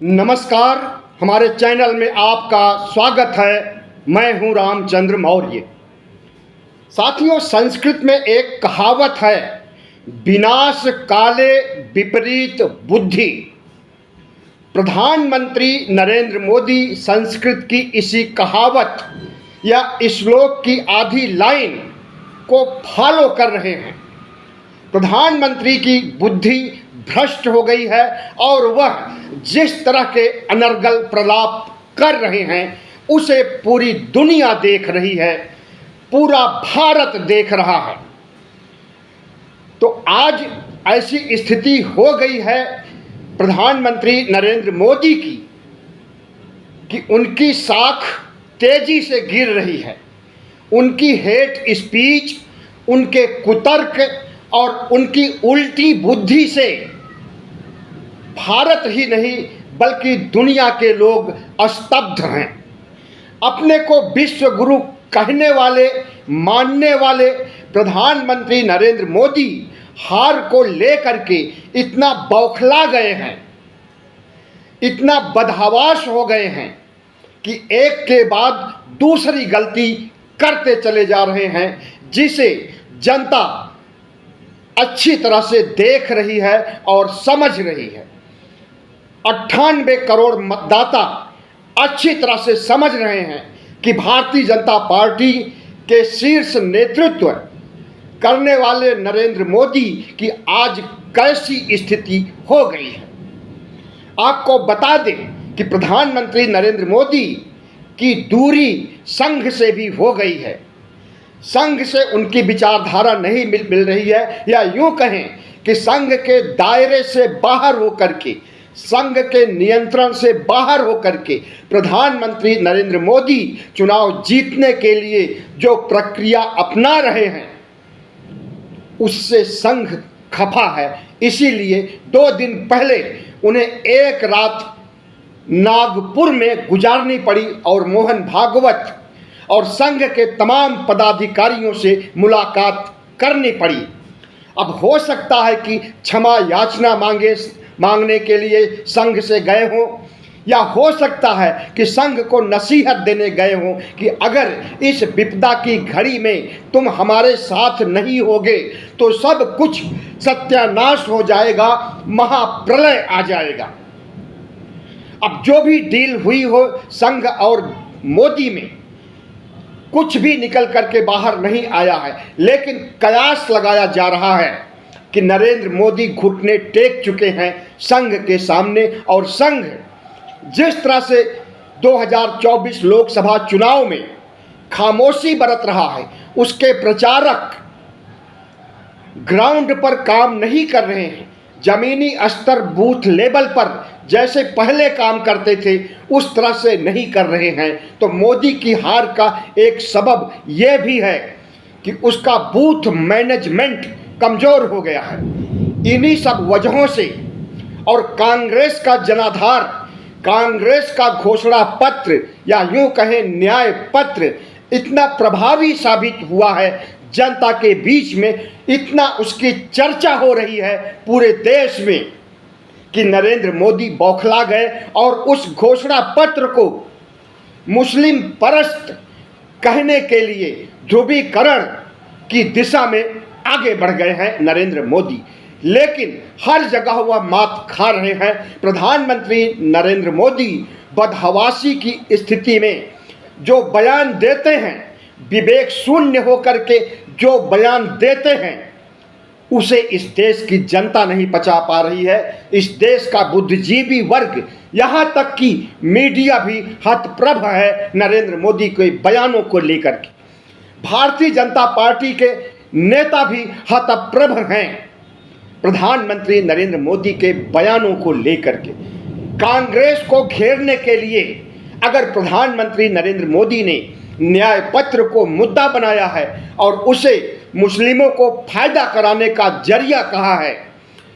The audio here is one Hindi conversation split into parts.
नमस्कार, हमारे चैनल में आपका स्वागत है। मैं हूं रामचंद्र मौर्य। साथियों, संस्कृत में एक कहावत है, विनाश काले विपरीत बुद्धि। प्रधानमंत्री नरेंद्र मोदी संस्कृत की इसी कहावत या श्लोक की आधी लाइन को फॉलो कर रहे हैं। प्रधानमंत्री की बुद्धि भ्रष्ट हो गई है और वह जिस तरह के अनर्गल प्रलाप कर रहे हैं उसे पूरी दुनिया देख रही है, पूरा भारत देख रहा है। तो आज ऐसी स्थिति हो गई है प्रधानमंत्री नरेंद्र मोदी की कि उनकी साख तेजी से गिर रही है। उनकी हेट स्पीच, उनके कुतर्क और उनकी उल्टी बुद्धि से भारत ही नहीं बल्कि दुनिया के लोग स्तब्ध हैं। अपने को विश्व गुरु कहने वाले, मानने वाले प्रधानमंत्री नरेंद्र मोदी हार को लेकर के इतना बौखला गए हैं, इतना बदहवास हो गए हैं कि एक के बाद दूसरी गलती करते चले जा रहे हैं, जिसे जनता अच्छी तरह से देख रही है और समझ रही है। 98 करोड़ मतदाता अच्छी तरह से समझ रहे हैं कि भारतीय जनता पार्टी के शीर्ष नेतृत्व करने वाले नरेंद्र मोदी की आज कैसी स्थिति हो गई है। आपको बता दें कि प्रधानमंत्री नरेंद्र मोदी की दूरी संघ से भी हो गई है। संघ से उनकी विचारधारा नहीं मिल रही है, या यूं कहें कि संघ के दायरे से बाहर होकर के, संघ के नियंत्रण से बाहर होकर के प्रधानमंत्री नरेंद्र मोदी चुनाव जीतने के लिए जो प्रक्रिया अपना रहे हैं उससे संघ खफा है। इसीलिए 2 दिन पहले उन्हें एक रात नागपुर में गुजारनी पड़ी और मोहन भागवत और संघ के तमाम पदाधिकारियों से मुलाकात करनी पड़ी। अब हो सकता है कि क्षमा याचना मांगने के लिए संघ से गए हों, या हो सकता है कि संघ को नसीहत देने गए हों कि अगर इस विपदा की घड़ी में तुम हमारे साथ नहीं होगे तो सब कुछ सत्यानाश हो जाएगा, महाप्रलय आ जाएगा। अब जो भी डील हुई हो संघ और मोदी में, कुछ भी निकल करके बाहर नहीं आया है, लेकिन कयास लगाया जा रहा है कि नरेंद्र मोदी घुटने टेक चुके हैं संघ के सामने। और संघ जिस तरह से 2024 लोकसभा चुनाव में खामोशी बरत रहा है, उसके प्रचारक ग्राउंड पर काम नहीं कर रहे हैं, जमीनी स्तर बूथ लेवल पर जैसे पहले काम करते थे उस तरह से नहीं कर रहे हैं। तो मोदी की हार का एक सबब यह भी है कि उसका बूथ मैनेजमेंट कमजोर हो गया है। इन्हीं सब वजहों से और कांग्रेस का जनाधार, कांग्रेस का घोषणा पत्र या यूं कहें न्याय पत्र इतना प्रभावी साबित हुआ है जनता के बीच में, इतना उसकी चर्चा हो रही है पूरे देश में कि नरेंद्र मोदी बौखला गए और उस घोषणा पत्र को मुस्लिम परस्त कहने के लिए ध्रुवीकरण की दिशा में आगे बढ़ गए हैं नरेंद्र मोदी। लेकिन हर जगह वह मात खा रहे हैं। प्रधानमंत्री नरेंद्र मोदी बदहवासी की स्थिति में जो बयान देते हैं, विवेक शून्य होकर के जो बयान देते हैं, उसे इस देश की जनता नहीं पचा पा रही है। इस देश का बुद्धिजीवी वर्ग, यहाँ तक कि मीडिया भी हतप्रभ है नरेंद्र मोदी के बयानों को लेकर के। भारतीय जनता पार्टी के नेता भी हतप्रभ हैं प्रधानमंत्री नरेंद्र मोदी के बयानों को लेकर के। कांग्रेस को घेरने के लिए अगर प्रधानमंत्री नरेंद्र मोदी ने न्याय पत्र को मुद्दा बनाया है और उसे मुस्लिमों को फायदा कराने का जरिया कहा है,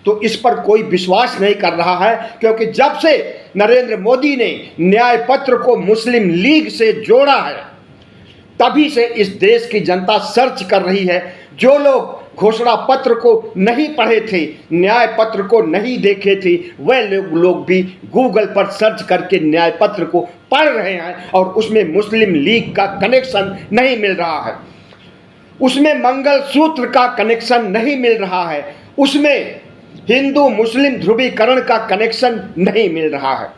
तो इस पर कोई विश्वास नहीं कर रहा है। क्योंकि जब से नरेंद्र मोदी ने न्याय पत्र को मुस्लिम लीग से जोड़ा है, तभी से इस देश की जनता सर्च कर रही है। जो लोग घोषणा पत्र को नहीं पढ़े थे, न्याय पत्र को नहीं देखे थे, वह लोग भी गूगल पर सर्च करके न्याय पत्र को पढ़ रहे हैं और उसमें मुस्लिम लीग का कनेक्शन नहीं मिल रहा है, उसमें मंगलसूत्र का कनेक्शन नहीं मिल रहा है, उसमें हिंदू मुस्लिम ध्रुवीकरण का कनेक्शन नहीं मिल रहा है।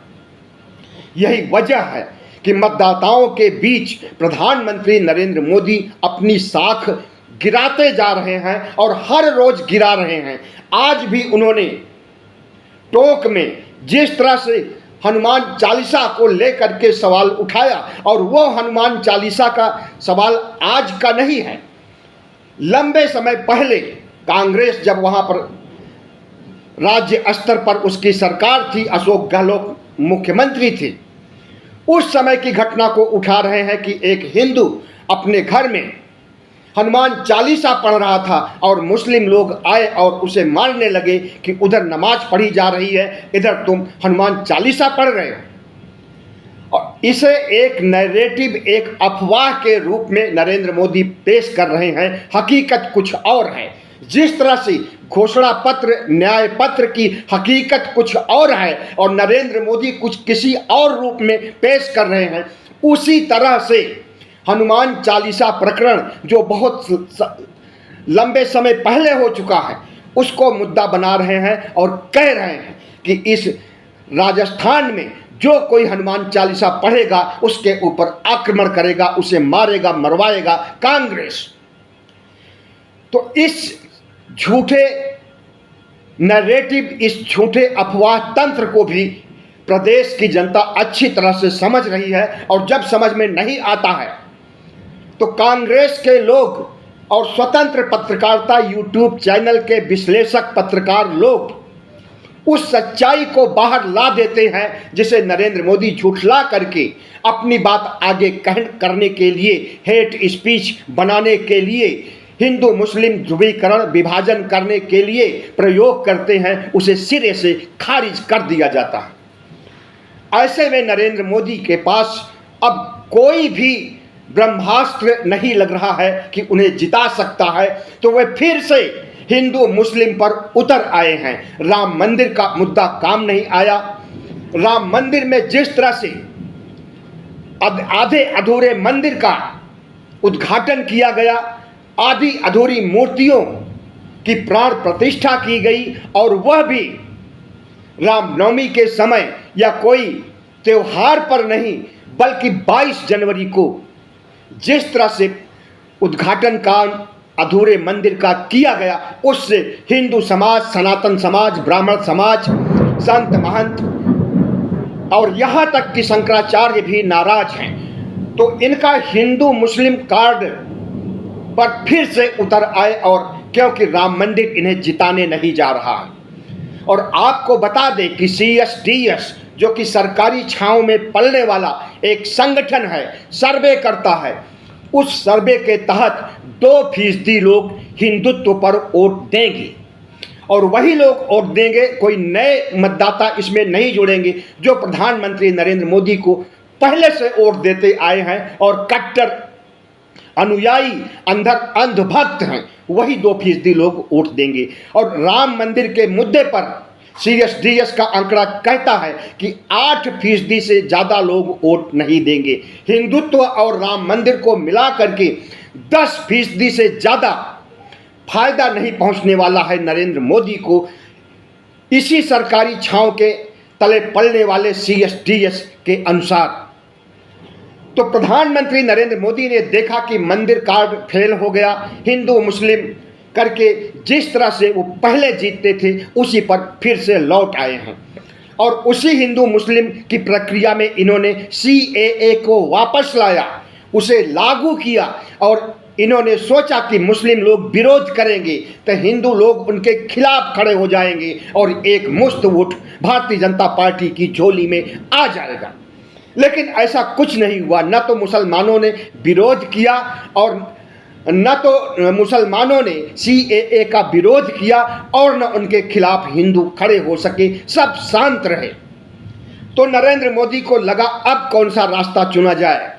यही वजह है कि मतदाताओं के बीच प्रधानमंत्री नरेंद्र मोदी अपनी साख गिराते जा रहे हैं और हर रोज गिरा रहे हैं। आज भी उन्होंने टोंक में जिस तरह से हनुमान चालीसा को लेकर के सवाल उठाया, और वो हनुमान चालीसा का सवाल आज का नहीं है, लंबे समय पहले कांग्रेस जब वहाँ पर राज्य स्तर पर उसकी सरकार थी, अशोक गहलोत मुख्यमंत्री थे, उस समय की घटना को उठा रहे हैं कि एक हिंदू अपने घर में हनुमान चालीसा पढ़ रहा था और मुस्लिम लोग आए और उसे मारने लगे कि उधर नमाज पढ़ी जा रही है, इधर तुम हनुमान चालीसा पढ़ रहे हो। और इसे एक नैरेटिव, एक अफवाह के रूप में नरेंद्र मोदी पेश कर रहे हैं। हकीकत कुछ और है। जिस तरह से घोषणा पत्र, न्याय पत्र की हकीकत कुछ और है और नरेंद्र मोदी कुछ किसी और रूप में पेश कर रहे हैं, उसी तरह से हनुमान चालीसा प्रकरण जो बहुत लंबे समय पहले हो चुका है, उसको मुद्दा बना रहे हैं और कह रहे हैं कि इस राजस्थान में जो कोई हनुमान चालीसा पढ़ेगा उसके ऊपर आक्रमण करेगा, उसे मारेगा, मरवाएगा कांग्रेस। तो इस झूठे नैरेटिव, इस झूठे अफवाह तंत्र को भी प्रदेश की जनता अच्छी तरह से समझ रही है। और जब समझ में नहीं आता है तो कांग्रेस के लोग और स्वतंत्र पत्रकारिता यूट्यूब चैनल के विश्लेषक पत्रकार लोग उस सच्चाई को बाहर ला देते हैं जिसे नरेंद्र मोदी झूठला करके अपनी बात आगे करने के लिए, हेट स्पीच बनाने के लिए, हिंदू मुस्लिम ध्रुवीकरण, विभाजन करने के लिए प्रयोग करते हैं, उसे सिरे से खारिज कर दिया जाता है। ऐसे में नरेंद्र मोदी के पास अब कोई भी ब्रह्मास्त्र नहीं लग रहा है कि उन्हें जिता सकता है, तो वे फिर से हिंदू मुस्लिम पर उतर आए हैं। राम मंदिर का मुद्दा काम नहीं आया। राम मंदिर में जिस तरह से आधे अधूरे मंदिर का उद्घाटन किया गया, आधी अधूरी मूर्तियों की प्राण प्रतिष्ठा की गई, और वह भी रामनवमी के समय या कोई त्योहार पर नहीं बल्कि 22 जनवरी को जिस तरह से उद्घाटन का अधूरे मंदिर का किया गया, उससे हिंदू समाज, सनातन समाज, ब्राह्मण समाज, संत महंत और यहाँ तक कि शंकराचार्य भी नाराज हैं। तो इनका हिंदू मुस्लिम कार्ड पर फिर से उतर आए, और क्योंकि राम मंदिर इन्हें जिताने नहीं जा रहा है। और आपको बता दें कि CSDS जो कि सरकारी छांव में पलने वाला एक संगठन है, सर्वे करता है। उस सर्वे के तहत 2% लोग हिंदुत्व पर वोट देंगे, और वही लोग वोट देंगे, कोई नए मतदाता इसमें नहीं जुड़ेंगे जो प्रधानमंत्री नरेंद्र मोदी को पहले से वोट देते आए हैं और कट्टर अनुयायी, अंधभक्त हैं, वही 2% लोग वोट देंगे। और राम मंदिर के मुद्दे पर CSDS का आंकड़ा कहता है कि 8% से ज़्यादा लोग वोट नहीं देंगे। हिंदुत्व और राम मंदिर को मिला करके 10% से ज़्यादा फायदा नहीं पहुंचने वाला है नरेंद्र मोदी को, इसी सरकारी छांव के तले पड़ने वाले CSDS के अनुसार। तो प्रधानमंत्री नरेंद्र मोदी ने देखा कि मंदिर कार्ड फेल हो गया, हिंदू मुस्लिम करके जिस तरह से वो पहले जीतते थे उसी पर फिर से लौट आए हैं, और उसी हिंदू मुस्लिम की प्रक्रिया में इन्होंने CAA को वापस लाया, उसे लागू किया, और इन्होंने सोचा कि मुस्लिम लोग विरोध करेंगे तो हिंदू लोग उनके खिलाफ खड़े हो जाएंगे और एक मुश्त वोट भारतीय जनता पार्टी की झोली में आ जाएगा। लेकिन ऐसा कुछ नहीं हुआ। न तो मुसलमानों ने विरोध किया और न तो मुसलमानों ने CAA का विरोध किया और न उनके खिलाफ हिंदू खड़े हो सके, सब शांत रहे। तो नरेंद्र मोदी को लगा अब कौन सा रास्ता चुना जाए।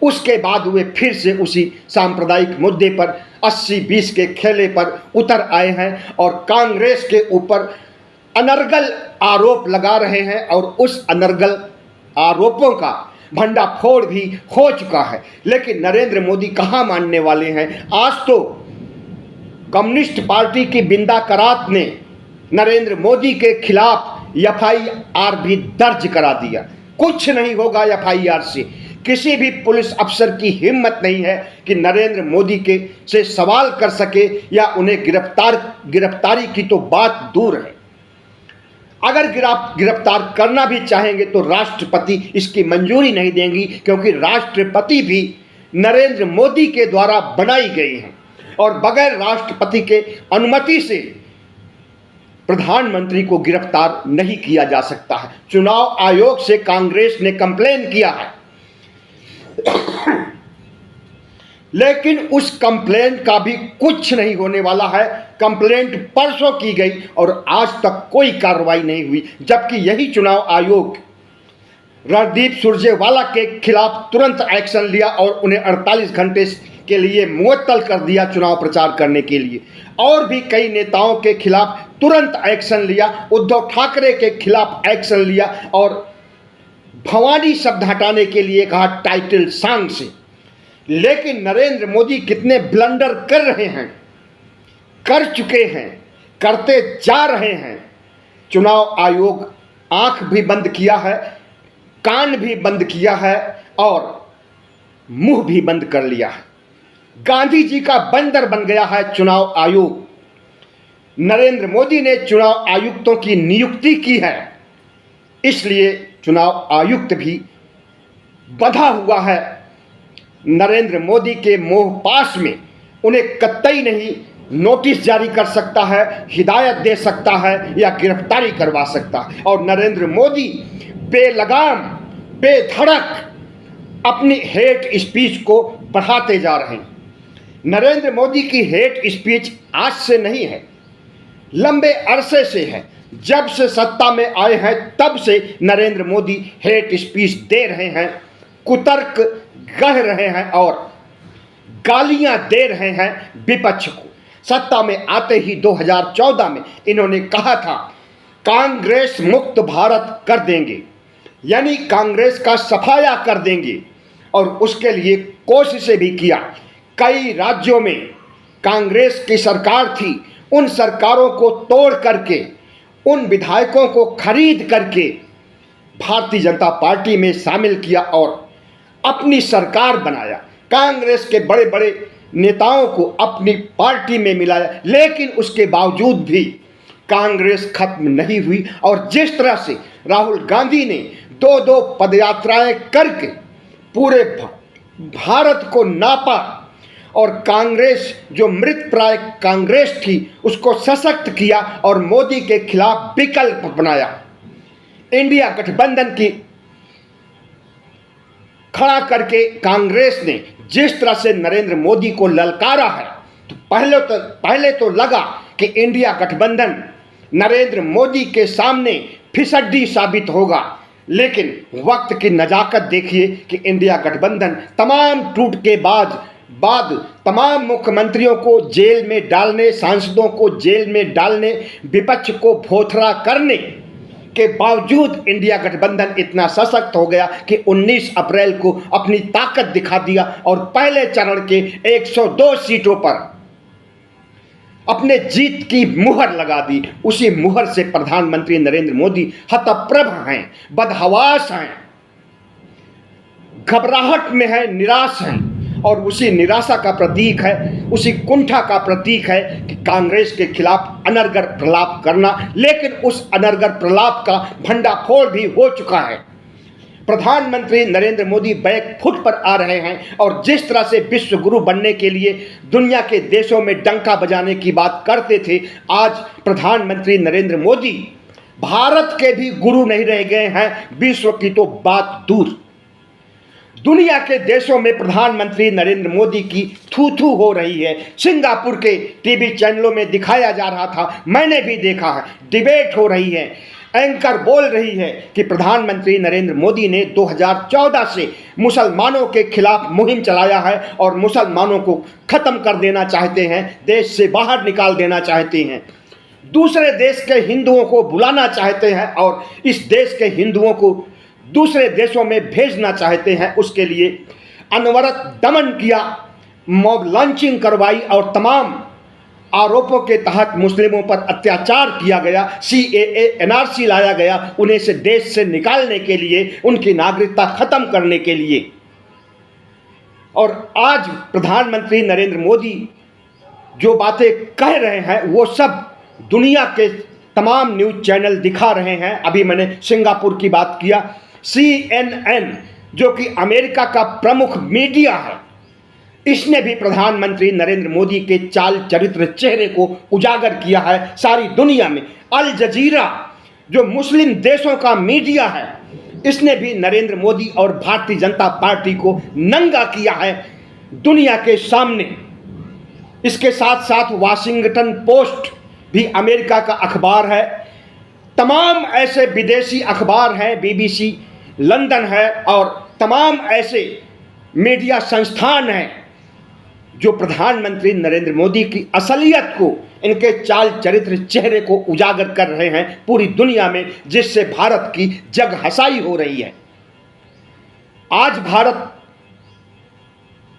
उसके बाद वे फिर से उसी सांप्रदायिक मुद्दे पर 80-20 के खेले पर उतर आए हैं और कांग्रेस के ऊपर अनर्गल आरोप लगा रहे हैं और उस अनर्गल आरोपों का भंडाफोड़ भी हो चुका है। लेकिन नरेंद्र मोदी कहाँ मानने वाले हैं। आज तो कम्युनिस्ट पार्टी की बिंदा करात ने नरेंद्र मोदी के खिलाफ एफआईआर भी दर्ज करा दिया। कुछ नहीं होगा एफआईआर से। किसी भी पुलिस अफसर की हिम्मत नहीं है कि नरेंद्र मोदी के से सवाल कर सके या उन्हें गिरफ्तारी की तो बात दूर है। अगर गिरफ्तार करना भी चाहेंगे तो राष्ट्रपति इसकी मंजूरी नहीं देंगी, क्योंकि राष्ट्रपति भी नरेंद्र मोदी के द्वारा बनाई गई हैं और बगैर राष्ट्रपति के अनुमति से प्रधानमंत्री को गिरफ्तार नहीं किया जा सकता है। चुनाव आयोग से कांग्रेस ने कंप्लेन किया है, लेकिन उस कंप्लेंट का भी कुछ नहीं होने वाला है। कंप्लेंट परसों की गई और आज तक कोई कार्रवाई नहीं हुई, जबकि यही चुनाव आयोग रणदीप सुरजेवाला के खिलाफ तुरंत एक्शन लिया और उन्हें 48 घंटे के लिए मुअत्तल कर दिया चुनाव प्रचार करने के लिए। और भी कई नेताओं के खिलाफ तुरंत एक्शन लिया, उद्धव ठाकरे के खिलाफ एक्शन लिया और भवानी शब्द हटाने के लिए कहा टाइटल सॉन्ग से। लेकिन नरेंद्र मोदी कितने ब्लंडर कर रहे हैं, कर चुके हैं, करते जा रहे हैं। चुनाव आयोग आंख भी बंद किया है, कान भी बंद किया है और मुंह भी बंद कर लिया है। गांधी जी का बंदर बन गया है चुनाव आयोग। नरेंद्र मोदी ने चुनाव आयुक्तों की नियुक्ति की है, इसलिए चुनाव आयुक्त भी बंधा हुआ है नरेंद्र मोदी के मोह पाश में। उन्हें कतई नहीं नोटिस जारी कर सकता है, हिदायत दे सकता है या गिरफ्तारी करवा सकता है। और नरेंद्र मोदी बेलगाम बेधड़क अपनी हेट स्पीच को बढ़ाते जा रहे हैं। नरेंद्र मोदी की हेट स्पीच आज से नहीं है, लंबे अरसे से है। जब से सत्ता में आए हैं तब से नरेंद्र मोदी हेट स्पीच दे रहे हैं, कुतर्क गढ़ रहे हैं और गालियां दे रहे हैं विपक्ष को। सत्ता में आते ही 2014 में इन्होंने कहा था कांग्रेस मुक्त भारत कर देंगे, यानी कांग्रेस का सफाया कर देंगे, और उसके लिए कोशिशें भी किया। कई राज्यों में कांग्रेस की सरकार थी, उन सरकारों को तोड़ करके, उन विधायकों को खरीद करके भारतीय जनता पार्टी में शामिल किया और अपनी सरकार बनाया। कांग्रेस के बड़े बड़े नेताओं को अपनी पार्टी में मिलाया, लेकिन उसके बावजूद भी कांग्रेस खत्म नहीं हुई। और जिस तरह से राहुल गांधी ने 2-2 पदयात्राएं करके पूरे भारत को नापा और कांग्रेस जो मृत प्राय कांग्रेस थी उसको सशक्त किया और मोदी के खिलाफ विकल्प बनाया, इंडिया गठबंधन की खड़ा करके कांग्रेस ने जिस तरह से नरेंद्र मोदी को ललकारा है, तो पहले तो लगा कि इंडिया गठबंधन नरेंद्र मोदी के सामने फिसड्डी साबित होगा। लेकिन वक्त की नजाकत देखिए कि इंडिया गठबंधन तमाम टूट के बाद तमाम मुख्यमंत्रियों को जेल में डालने, सांसदों को जेल में डालने, विपक्ष को भोथरा करने के बावजूद इंडिया गठबंधन इतना सशक्त हो गया कि 19 अप्रैल को अपनी ताकत दिखा दिया और पहले चरण के 102 सीटों पर अपने जीत की मुहर लगा दी। उसी मुहर से प्रधानमंत्री नरेंद्र मोदी हतप्रभ हैं, बदहवास हैं, घबराहट में हैं, निराश हैं। और उसी निराशा का प्रतीक है, उसी कुंठा का प्रतीक है कि कांग्रेस के खिलाफ अनर्गल प्रलाप करना। लेकिन उस अनर्गल प्रलाप का भंडाफोड़ भी हो चुका है। प्रधानमंत्री नरेंद्र मोदी बैक फुट पर आ रहे हैं और जिस तरह से विश्व गुरु बनने के लिए दुनिया के देशों में डंका बजाने की बात करते थे, आज प्रधानमंत्री नरेंद्र मोदी भारत के भी गुरु नहीं रह गए हैं, विश्व की तो बात दूर। दुनिया के देशों में प्रधानमंत्री नरेंद्र मोदी की थू थू हो रही है। सिंगापुर के टीवी चैनलों में दिखाया जा रहा था, मैंने भी देखा है, डिबेट हो रही है। एंकर बोल रही है कि प्रधानमंत्री नरेंद्र मोदी ने 2014 से मुसलमानों के खिलाफ मुहिम चलाया है और मुसलमानों को खत्म कर देना चाहते हैं, देश से बाहर निकाल देना चाहते हैं, दूसरे देश के हिंदुओं को बुलाना चाहते हैं और इस देश के हिंदुओं को दूसरे देशों में भेजना चाहते हैं। उसके लिए अनवरत दमन किया, मॉब लॉन्चिंग करवाई और तमाम आरोपों के तहत मुस्लिमों पर अत्याचार किया गया, CAA NRC लाया गया, उन्हें से देश से निकालने के लिए, उनकी नागरिकता खत्म करने के लिए। और आज प्रधानमंत्री नरेंद्र मोदी जो बातें कह रहे हैं वो सब दुनिया के तमाम न्यूज़ चैनल दिखा रहे हैं। अभी मैंने सिंगापुर की बात किया, CNN जो कि अमेरिका का प्रमुख मीडिया है, इसने भी प्रधानमंत्री नरेंद्र मोदी के चाल चरित्र चेहरे को उजागर किया है सारी दुनिया में। अल जजीरा जो मुस्लिम देशों का मीडिया है, इसने भी नरेंद्र मोदी और भारतीय जनता पार्टी को नंगा किया है दुनिया के सामने। इसके साथ साथ वाशिंगटन पोस्ट भी अमेरिका का अखबार है, तमाम ऐसे विदेशी अखबार हैं, BBC लंदन है और तमाम ऐसे मीडिया संस्थान हैं जो प्रधानमंत्री नरेंद्र मोदी की असलियत को, इनके चाल चरित्र चेहरे को उजागर कर रहे हैं पूरी दुनिया में, जिससे भारत की जग हंसाई हो रही है। आज भारत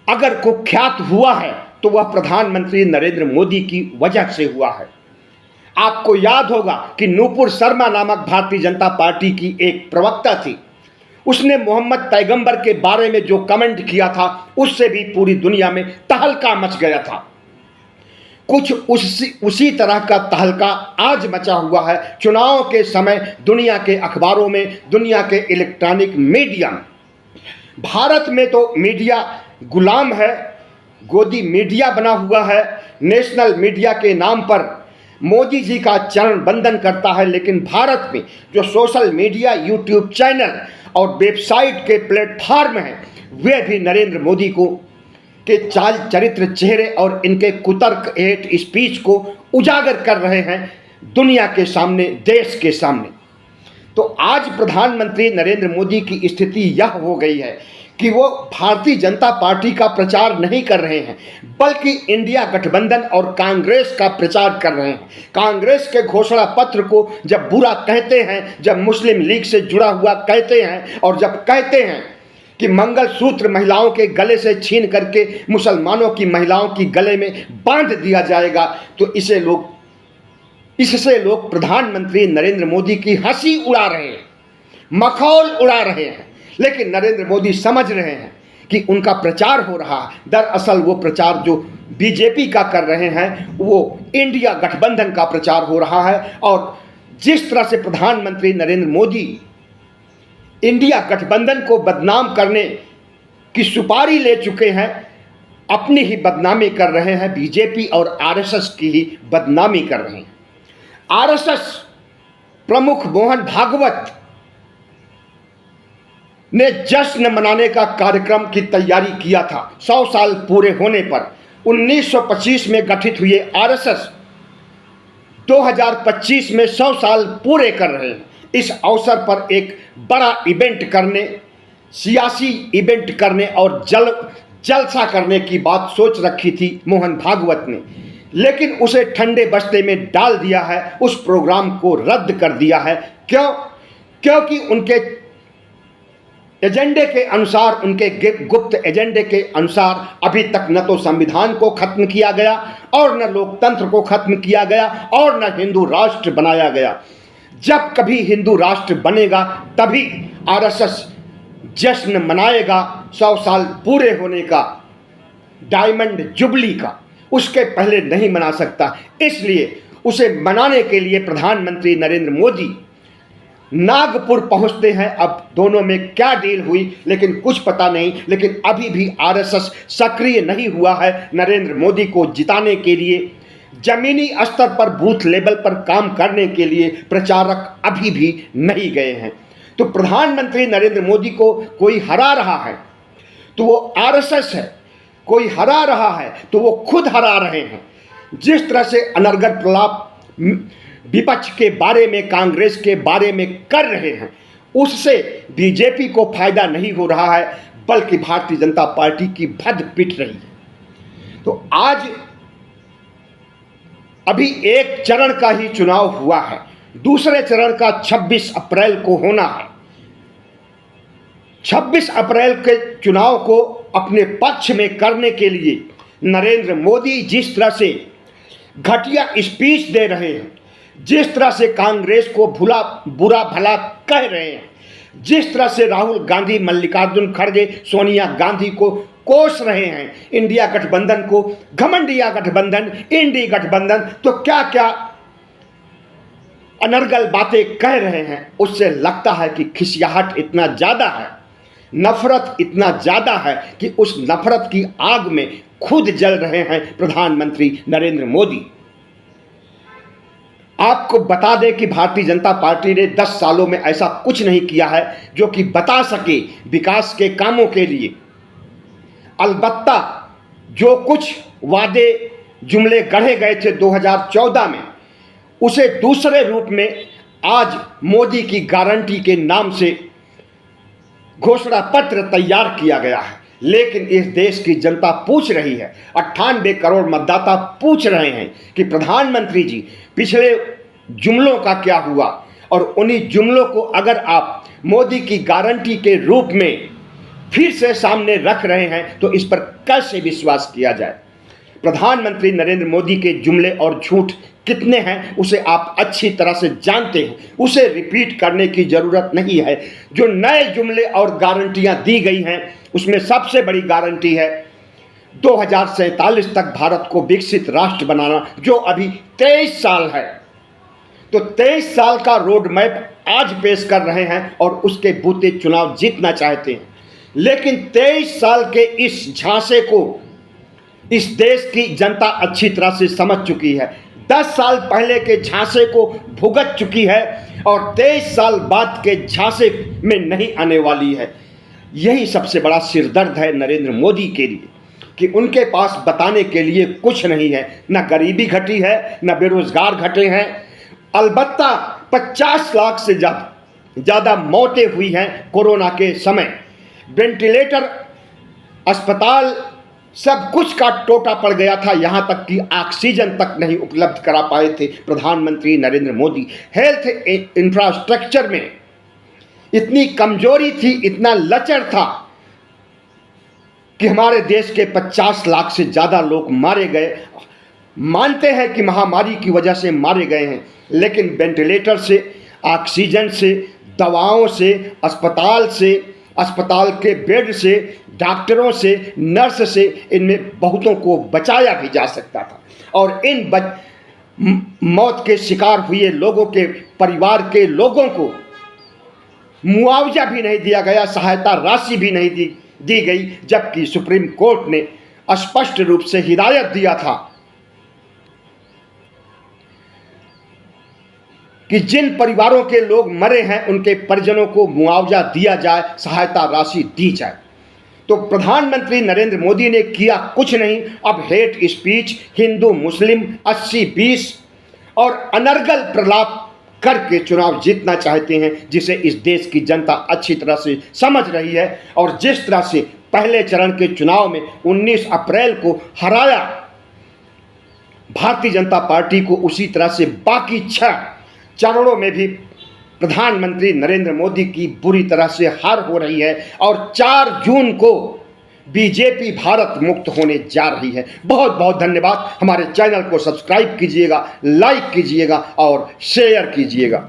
अगर कुख्यात हुआ है तो वह प्रधानमंत्री नरेंद्र मोदी की वजह से हुआ है। आपको याद होगा कि नूपुर शर्मा नामक भारतीय जनता पार्टी की एक प्रवक्ता थी, उसने मोहम्मद पैगंबर के बारे में जो कमेंट किया था उससे भी पूरी दुनिया में तहलका मच गया था। कुछ उसी तरह का तहलका आज मचा हुआ है चुनाव के समय दुनिया के अखबारों में, दुनिया के इलेक्ट्रॉनिक मीडिया में। भारत में तो मीडिया गुलाम है, गोदी मीडिया बना हुआ है, नेशनल मीडिया के नाम पर मोदी जी का चरण बंदन करता है, लेकिन भारत में जो सोशल मीडिया, यूट्यूब चैनल और वेबसाइट के प्लेटफार्म हैं, वे भी नरेंद्र मोदी को के चाल चरित्र चेहरे और इनके कुतर्क हेट स्पीच को उजागर कर रहे हैं दुनिया के सामने, देश के सामने। तो आज प्रधानमंत्री नरेंद्र मोदी की स्थिति यह हो गई है कि वो भारतीय जनता पार्टी का प्रचार नहीं कर रहे हैं, बल्कि इंडिया गठबंधन और कांग्रेस का प्रचार कर रहे हैं। कांग्रेस के घोषणा पत्र को जब बुरा कहते हैं, जब मुस्लिम लीग से जुड़ा हुआ कहते हैं और जब कहते हैं कि मंगलसूत्र महिलाओं के गले से छीन करके मुसलमानों की महिलाओं की गले में बांध दिया जाएगा, तो इससे लोग प्रधानमंत्री नरेंद्र मोदी की हंसी उड़ा रहे हैं, मखौल उड़ा रहे हैं। लेकिन नरेंद्र मोदी समझ रहे हैं कि उनका प्रचार हो रहा है, दरअसल वो प्रचार जो बीजेपी का कर रहे हैं वो इंडिया गठबंधन का प्रचार हो रहा है। और जिस तरह से प्रधानमंत्री नरेंद्र मोदी इंडिया गठबंधन को बदनाम करने की सुपारी ले चुके हैं, अपनी ही बदनामी कर रहे हैं, बीजेपी और RSS की ही बदनामी कर रहे हैं। RSS प्रमुख मोहन भागवत ने जश्न मनाने का कार्यक्रम की तैयारी किया था 100 साल पूरे होने पर। 1925 में गठित हुए RSS 2025 में 100 साल पूरे कर रहे हैं। इस अवसर पर एक बड़ा इवेंट करने, सियासी इवेंट करने और जलसा करने की बात सोच रखी थी मोहन भागवत ने, लेकिन उसे ठंडे बस्ते में डाल दिया है, उस प्रोग्राम को रद्द कर दिया है। क्यों? क्योंकि उनके एजेंडे के अनुसार, उनके गुप्त एजेंडे के अनुसार अभी तक न तो संविधान को खत्म किया गया और न लोकतंत्र को खत्म किया गया और न हिंदू राष्ट्र बनाया गया। जब कभी हिंदू राष्ट्र बनेगा तभी RSS जश्न मनाएगा 100 साल पूरे होने का, डायमंड जुबली का। उसके पहले नहीं मना सकता। इसलिए उसे मनाने के लिए प्रधानमंत्री नरेंद्र मोदी नागपुर पहुंचते हैं। अब दोनों में क्या डील हुई लेकिन कुछ पता नहीं, लेकिन अभी भी RSS सक्रिय नहीं हुआ है नरेंद्र मोदी को जिताने के लिए। जमीनी स्तर पर बूथ लेवल पर काम करने के लिए प्रचारक अभी भी नहीं गए हैं। तो प्रधानमंत्री नरेंद्र मोदी को कोई हरा रहा है तो वो RSS है, कोई हरा रहा है तो वो खुद हरा रहे हैं। जिस तरह से अनर्गल प्रलाप विपक्ष के बारे में, कांग्रेस के बारे में कर रहे हैं, उससे बीजेपी को फायदा नहीं हो रहा है, बल्कि भारतीय जनता पार्टी की भद्द पिट रही है। तो आज अभी एक चरण का ही चुनाव हुआ है, दूसरे चरण का 26 अप्रैल को होना है। 26 अप्रैल के चुनाव को अपने पक्ष में करने के लिए नरेंद्र मोदी जिस तरह से घटिया स्पीच दे रहे हैं, जिस तरह से कांग्रेस को बुरा भला कह रहे हैं, जिस तरह से राहुल गांधी, मल्लिकार्जुन खड़गे, सोनिया गांधी को कोस रहे हैं, इंडिया गठबंधन को घमंडिया गठबंधन, इंडी गठबंधन, तो क्या क्या अनर्गल बातें कह रहे हैं, उससे लगता है कि खिसियाहट इतना ज़्यादा है, नफरत इतना ज़्यादा है कि उस नफरत की आग में खुद जल रहे हैं प्रधानमंत्री नरेंद्र मोदी। आपको बता दें कि भारतीय जनता पार्टी ने 10 सालों में ऐसा कुछ नहीं किया है जो कि बता सके विकास के कामों के लिए। अलबत्ता जो कुछ वादे जुमले गढ़े गए थे 2014 में, उसे दूसरे रूप में आज मोदी की गारंटी के नाम से घोषणा पत्र तैयार किया गया है। लेकिन इस देश की जनता पूछ रही है, 98 करोड़ मतदाता पूछ रहे हैं कि प्रधानमंत्री जी पिछले जुमलों का क्या हुआ, और उन्हीं जुमलों को अगर आप मोदी की गारंटी के रूप में फिर से सामने रख रहे हैं तो इस पर कैसे विश्वास किया जाए। प्रधानमंत्री नरेंद्र मोदी के जुमले और झूठ कितने हैं उसे आप अच्छी तरह से जानते हैं, उसे रिपीट करने की ज़रूरत नहीं है। जो नए जुमले और गारंटियां दी गई हैं उसमें सबसे बड़ी गारंटी है 2047 तक भारत को विकसित राष्ट्र बनाना, जो अभी 23 साल है। तो 23 साल का रोड मैप आज पेश कर रहे हैं और उसके बूते चुनाव जीतना चाहते हैं। लेकिन 23 साल के इस झांसे को इस देश की जनता अच्छी तरह से समझ चुकी है, 10 साल पहले के झांसे को भुगत चुकी है और 23 साल बाद के झांसे में नहीं आने वाली है। यही सबसे बड़ा सिरदर्द है नरेंद्र मोदी के लिए कि उनके पास बताने के लिए कुछ नहीं है, न गरीबी घटी है, न बेरोजगार घटे हैं। अलबत्ता 50 लाख से ज़्यादा मौतें हुई हैं कोरोना के समय, वेंटिलेटर, अस्पताल, सब कुछ का टोटा पड़ गया था, यहाँ तक कि ऑक्सीजन तक नहीं उपलब्ध करा पाए थे प्रधानमंत्री नरेंद्र मोदी। हेल्थ इंफ्रास्ट्रक्चर में इतनी कमजोरी थी, इतना लचर था कि हमारे देश के 50 लाख से ज़्यादा लोग मारे गए। मानते हैं कि महामारी की वजह से मारे गए हैं, लेकिन वेंटिलेटर से, ऑक्सीजन से, दवाओं से, अस्पताल के बेड से, डॉक्टरों से, नर्स से, इनमें बहुतों को बचाया भी जा सकता था। और इन मौत के शिकार हुए लोगों के परिवार के लोगों को मुआवजा भी नहीं दिया गया, सहायता राशि भी नहीं दी गई, जबकि सुप्रीम कोर्ट ने स्पष्ट रूप से हिदायत दिया था कि जिन परिवारों के लोग मरे हैं उनके परिजनों को मुआवजा दिया जाए, सहायता राशि दी जाए। तो प्रधानमंत्री नरेंद्र मोदी ने किया कुछ नहीं। अब हेट स्पीच, हिंदू मुस्लिम 80-20 और अनर्गल प्रलाप करके चुनाव जीतना चाहते हैं, जिसे इस देश की जनता अच्छी तरह से समझ रही है। और जिस तरह से पहले चरण के चुनाव में 19 अप्रैल को हराया भारतीय जनता पार्टी को, उसी तरह से बाकी 6 चरणों में भी प्रधानमंत्री नरेंद्र मोदी की बुरी तरह से हार हो रही है और 4 जून को बीजेपी भारत मुक्त होने जा रही है। बहुत बहुत धन्यवाद। हमारे चैनल को सब्सक्राइब कीजिएगा, लाइक कीजिएगा और शेयर कीजिएगा।